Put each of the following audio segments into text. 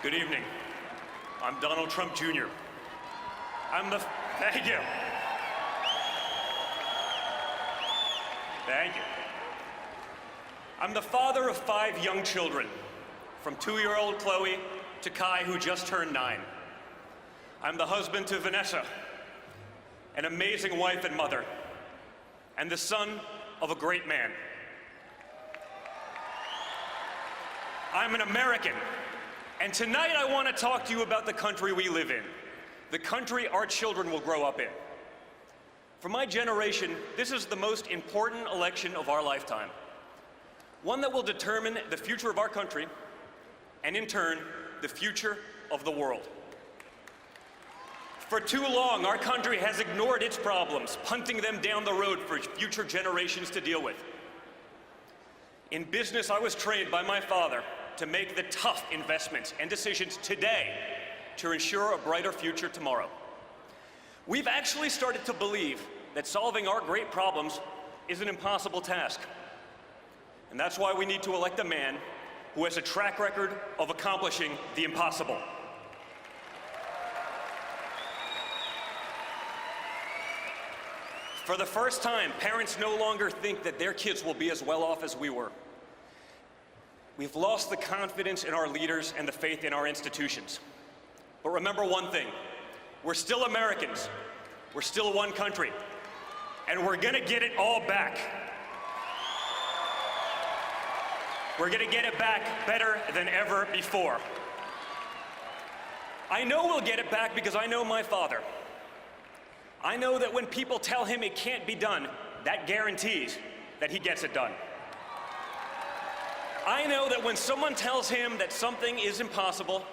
Good evening. I'm Donald Trump Jr. Thank you. Thank you. I'm the father of 5 young children, from 2-year-old Chloe to Kai, who just turned 9. I'm the husband to Vanessa, an amazing wife and mother, and the son of a great man. I'm an American, and tonight I want to talk to you about the country we live in, the country our children will grow up in. For my generation, this is the most important election of our lifetime, one that will determine the future of our country, and in turn, the future of the world. For too long, our country has ignored its problems, punting them down the road for future generations to deal with. In business, I was trained by my father to make the tough investments and decisions today to ensure a brighter future tomorrow. We've actually started to believe that solving our great problems is an impossible task. And that's why we need to elect a man who has a track record of accomplishing the impossible. For the first time, parents no longer think that their kids will be as well off as we were. We've lost the confidence in our leaders and the faith in our institutions. But remember one thing, we're still Americans, we're still one country, and we're gonna get it all back. We're gonna get it back better than ever before. I know we'll get it back because I know my father. I know that when people tell him it can't be done, that guarantees that he gets it done. I know that when someone tells him that something is impossible,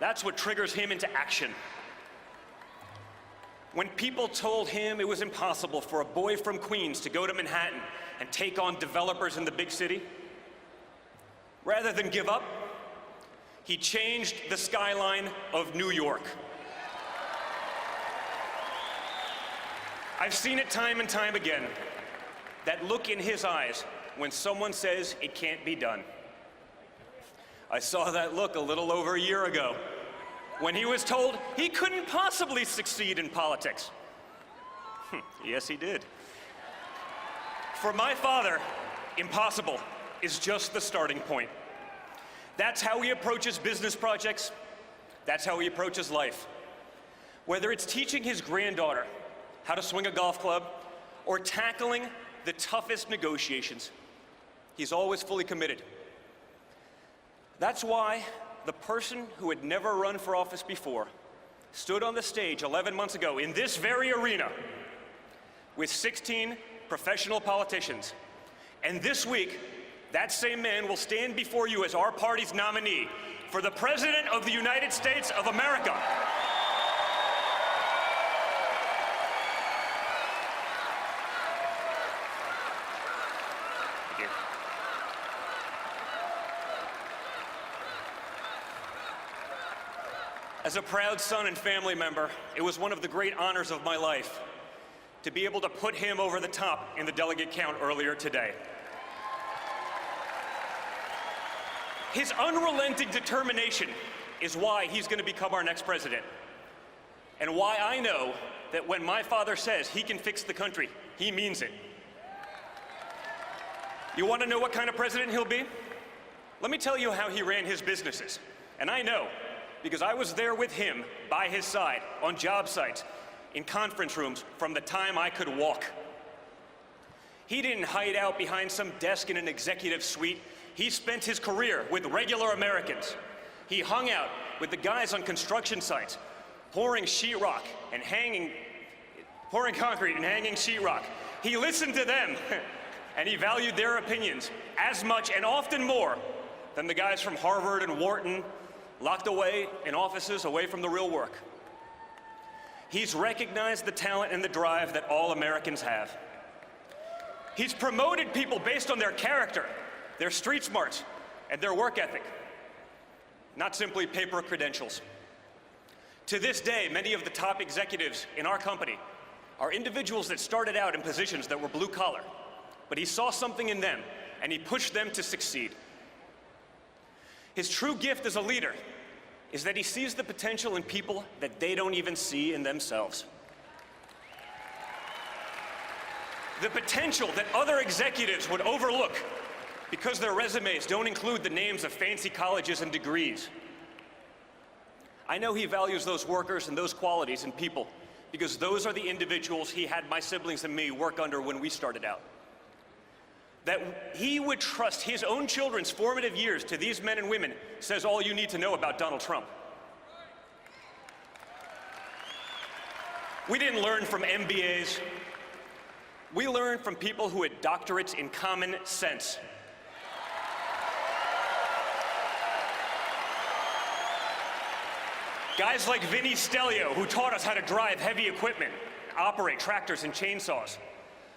that's what triggers him into action. When people told him it was impossible for a boy from Queens to go to Manhattan and take on developers in the big city, rather than give up, he changed the skyline of New York. I've seen it time and time again, that look in his eyes when someone says it can't be done. I saw that look a little over a year ago when he was told he couldn't possibly succeed in politics. Yes, he did. For my father, impossible is just the starting point. That's how he approaches business projects. That's how he approaches life. Whether it's teaching his granddaughter how to swing a golf club or tackling the toughest negotiations, he's always fully committed. That's why the person who had never run for office before stood on the stage 11 months ago in this very arena with 16 professional politicians. And this week, that same man will stand before you as our party's nominee for the President of the United States of America. Thank you. As a proud son and family member, it was one of the great honors of my life to be able to put him over the top in the delegate count earlier today. His unrelenting determination is why he's going to become our next president, and why I know that when my father says he can fix the country, he means it. You want to know what kind of president he'll be? Let me tell you how he ran his businesses. And I know, because I was there with him, by his side, on job sites, in conference rooms, from the time I could walk. He didn't hide out behind some desk in an executive suite. He spent his career with regular Americans. He hung out with the guys on construction sites, pouring sheetrock and pouring concrete and hanging sheetrock. He listened to them, and he valued their opinions as much and often more than the guys from Harvard and Wharton, locked away in offices away from the real work. He's recognized the talent and the drive that all Americans have. He's promoted people based on their character, their street smarts, and their work ethic, not simply paper credentials. To this day, many of the top executives in our company are individuals that started out in positions that were blue collar, but he saw something in them and he pushed them to succeed. His true gift as a leader is that he sees the potential in people that they don't even see in themselves. The potential that other executives would overlook because their resumes don't include the names of fancy colleges and degrees. I know he values those workers and those qualities in people because those are the individuals he had my siblings and me work under when we started out. That he would trust his own children's formative years to these men and women says all you need to know about Donald Trump. We didn't learn from MBAs. We learned from people who had doctorates in common sense. Guys like Vinny Stelio, who taught us how to drive heavy equipment, operate tractors and chainsaws,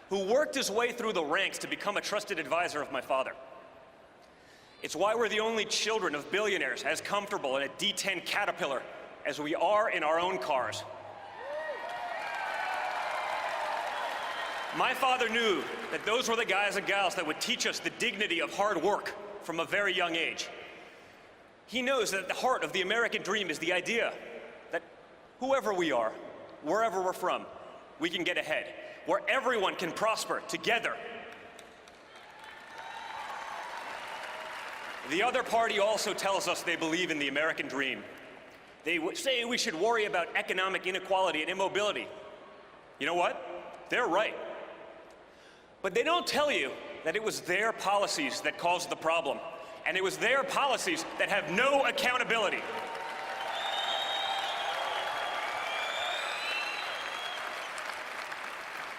who worked his way through the ranks to become a trusted advisor of my father. It's why we're the only children of billionaires as comfortable in a D10 Caterpillar as we are in our own cars. My father knew that those were the guys and gals that would teach us the dignity of hard work from a very young age. He knows that at the heart of the American dream is the idea that whoever we are, wherever we're from, we can get ahead, where everyone can prosper together. The other party also tells us they believe in the American dream. They say we should worry about economic inequality and immobility. You know what? They're right. But they don't tell you that it was their policies that caused the problem. And it was their policies that have no accountability.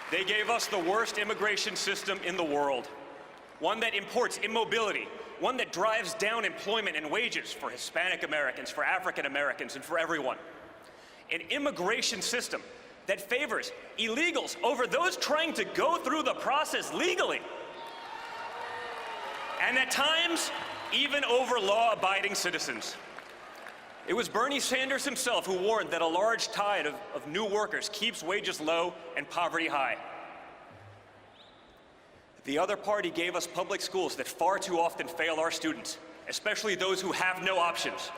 They gave us the worst immigration system in the world, one that imports immobility, one that drives down employment and wages for Hispanic Americans, for African Americans, and for everyone. An immigration system that favors illegals over those trying to go through the process legally. And at times, even over law-abiding citizens. It was Bernie Sanders himself who warned that a large tide of new workers keeps wages low and poverty high. The other party gave us public schools that far too often fail our students, especially those who have no options.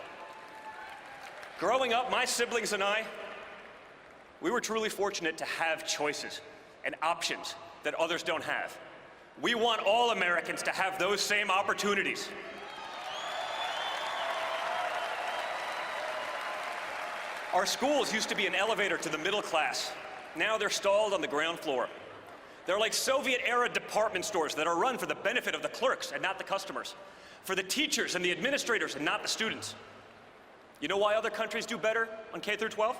Growing up, my siblings and I, we were truly fortunate to have choices and options that others don't have. We want all Americans to have those same opportunities. Our schools used to be an elevator to the middle class. Now they're stalled on the ground floor. They're like Soviet-era department stores that are run for the benefit of the clerks and not the customers, for the teachers and the administrators and not the students. You know why other countries do better on K through 12?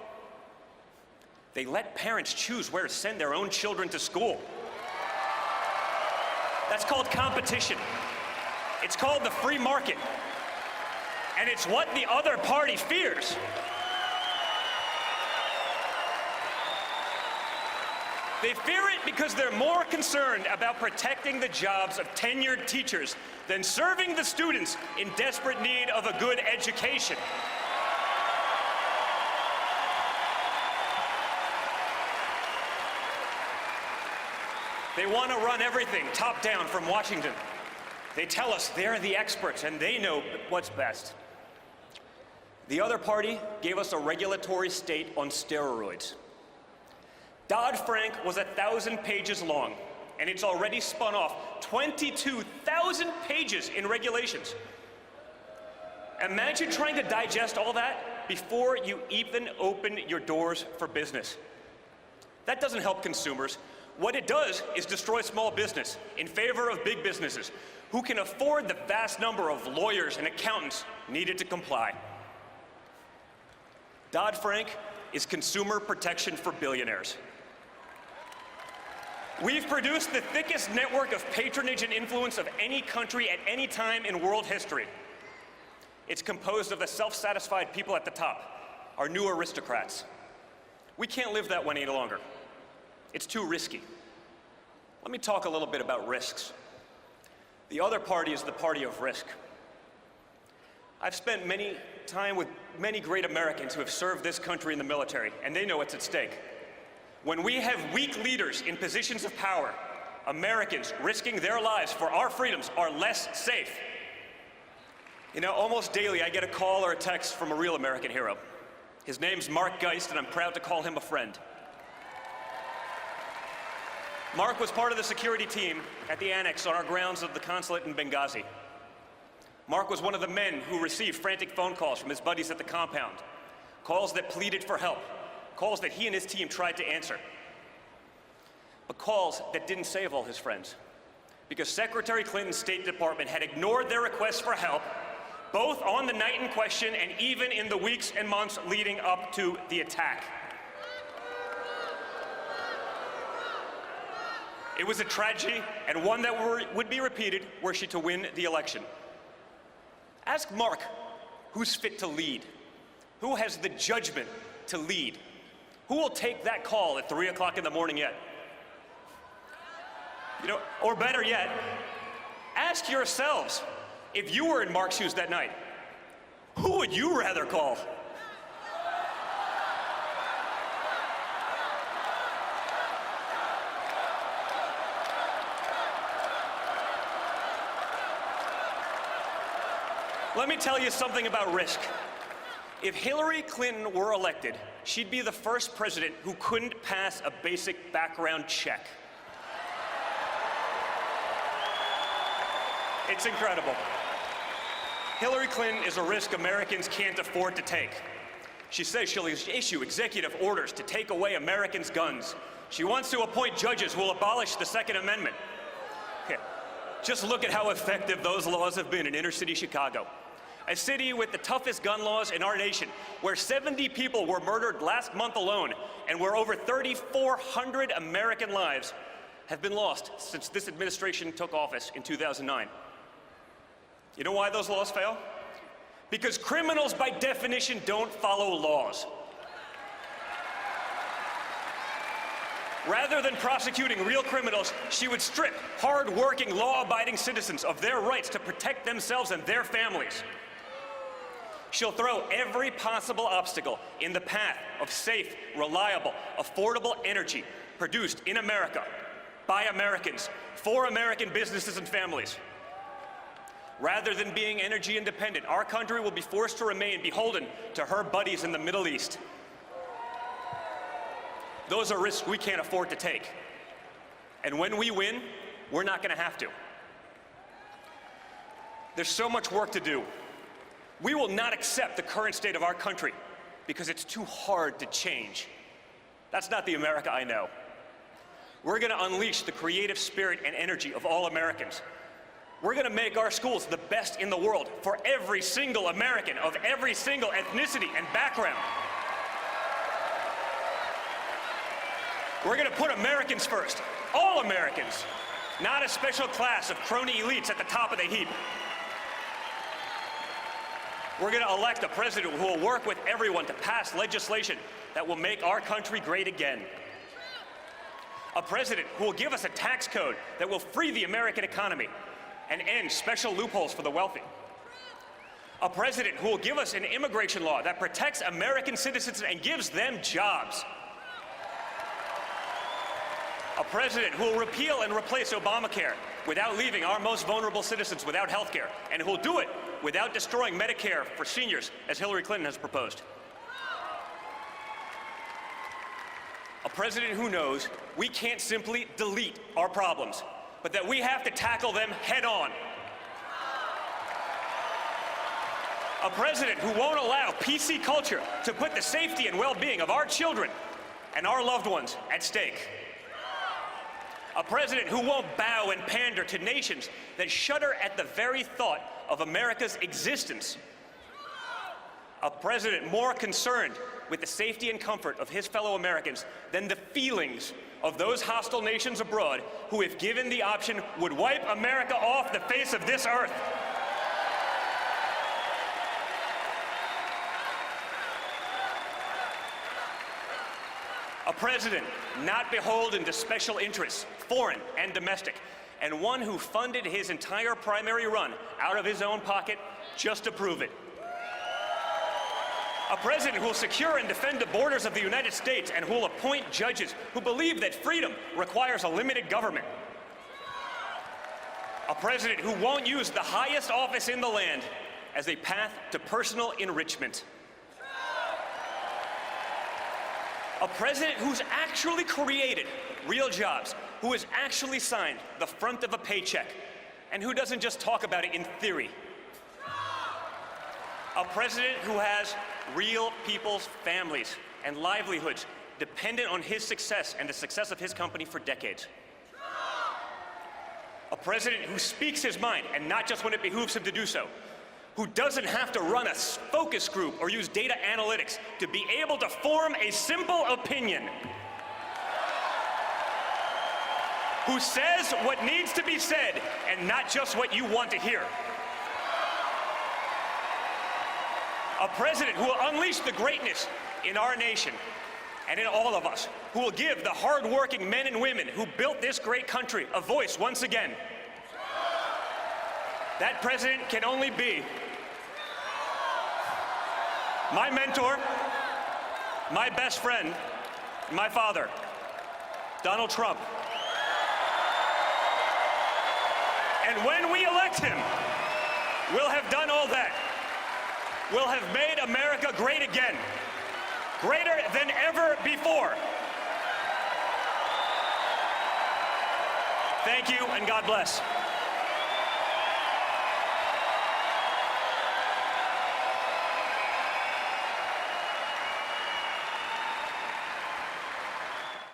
They let parents choose where to send their own children to school. That's called competition. It's called the free market. And it's what the other party fears. They fear it because they're more concerned about protecting the jobs of tenured teachers than serving the students in desperate need of a good education. They want to run everything top down from Washington. They tell us they're the experts and they know what's best. The other party gave us a regulatory state on steroids. Dodd-Frank was 1,000 pages long, and it's already spun off 22,000 pages in regulations. Imagine trying to digest all that before you even open your doors for business. That doesn't help consumers. What it does is destroy small business in favor of big businesses who can afford the vast number of lawyers and accountants needed to comply. Dodd-Frank is consumer protection for billionaires. We've produced the thickest network of patronage and influence of any country at any time in world history. It's composed of the self-satisfied people at the top, our new aristocrats. We can't live that way any longer. It's too risky. Let me talk a little bit about risks. The other party is the party of risk. I've spent many time with many great Americans who have served this country in the military, and they know what's at stake. When we have weak leaders in positions of power, Americans risking their lives for our freedoms are less safe. You know, almost daily I get a call or a text from a real American hero. His name's Mark Geist, and I'm proud to call him a friend. Mark was part of the security team at the annex on our grounds of the consulate in Benghazi. Mark was one of the men who received frantic phone calls from his buddies at the compound, calls that pleaded for help, calls that he and his team tried to answer, but calls that didn't save all his friends, because Secretary Clinton's State Department had ignored their requests for help, both on the night in question and even in the weeks and months leading up to the attack. It was a tragedy, and one that would be repeated were she to win the election. Ask Mark who's fit to lead, who has the judgment to lead, who will take that call at 3 o'clock in the morning yet? You know, or better yet, ask yourselves, if you were in Mark's shoes that night, who would you rather call? Let me tell you something about risk. If Hillary Clinton were elected, she'd be the first president who couldn't pass a basic background check. It's incredible. Hillary Clinton is a risk Americans can't afford to take. She says she'll issue executive orders to take away Americans' guns. She wants to appoint judges who will abolish the Second Amendment. Okay. Just look at how effective those laws have been in inner-city Chicago, a city with the toughest gun laws in our nation, where 70 people were murdered last month alone, and where over 3,400 American lives have been lost since this administration took office in 2009. You know why those laws fail? Because criminals, by definition, don't follow laws. Rather than prosecuting real criminals, she would strip hard-working, law-abiding citizens of their rights to protect themselves and their families. She'll throw every possible obstacle in the path of safe, reliable, affordable energy produced in America, by Americans, for American businesses and families. Rather than being energy independent, our country will be forced to remain beholden to her buddies in the Middle East. Those are risks we can't afford to take. And when we win, we're not going to have to. There's so much work to do. We will not accept the current state of our country because it's too hard to change. That's not the America I know. We're going to unleash the creative spirit and energy of all Americans. We're going to make our schools the best in the world for every single American of every single ethnicity and background. We're going to put Americans first, all Americans, not a special class of crony elites at the top of the heap. We're going to elect a president who will work with everyone to pass legislation that will make our country great again. A president who will give us a tax code that will free the American economy and end special loopholes for the wealthy. A president who will give us an immigration law that protects American citizens and gives them jobs. A president who will repeal and replace Obamacare without leaving our most vulnerable citizens without health care, and who will do it without destroying Medicare for seniors, as Hillary Clinton has proposed. A president who knows we can't simply delete our problems, but that we have to tackle them head-on. A president who won't allow PC culture to put the safety and well-being of our children and our loved ones at stake. A president who won't bow and pander to nations that shudder at the very thought of America's existence. A president more concerned with the safety and comfort of his fellow Americans than the feelings of those hostile nations abroad who, if given the option, would wipe America off the face of this earth. A president not beholden to special interests, foreign and domestic, and one who funded his entire primary run out of his own pocket just to prove it. A president who will secure and defend the borders of the United States and who will appoint judges who believe that freedom requires a limited government. A president who won't use the highest office in the land as a path to personal enrichment. A president who's actually created real jobs, who has actually signed the front of a paycheck, and who doesn't just talk about it in theory. A president who has real people's families and livelihoods dependent on his success and the success of his company for decades. A president who speaks his mind, and not just when it behooves him to do so, who doesn't have to run a focus group or use data analytics to be able to form a simple opinion, who says what needs to be said and not just what you want to hear. A president who will unleash the greatness in our nation and in all of us, who will give the hard-working men and women who built this great country a voice once again. That president can only be my mentor, my best friend, my father, Donald Trump. And when we elect him, we'll have done all that. We'll have made America great again, greater than ever before. Thank you, and God bless.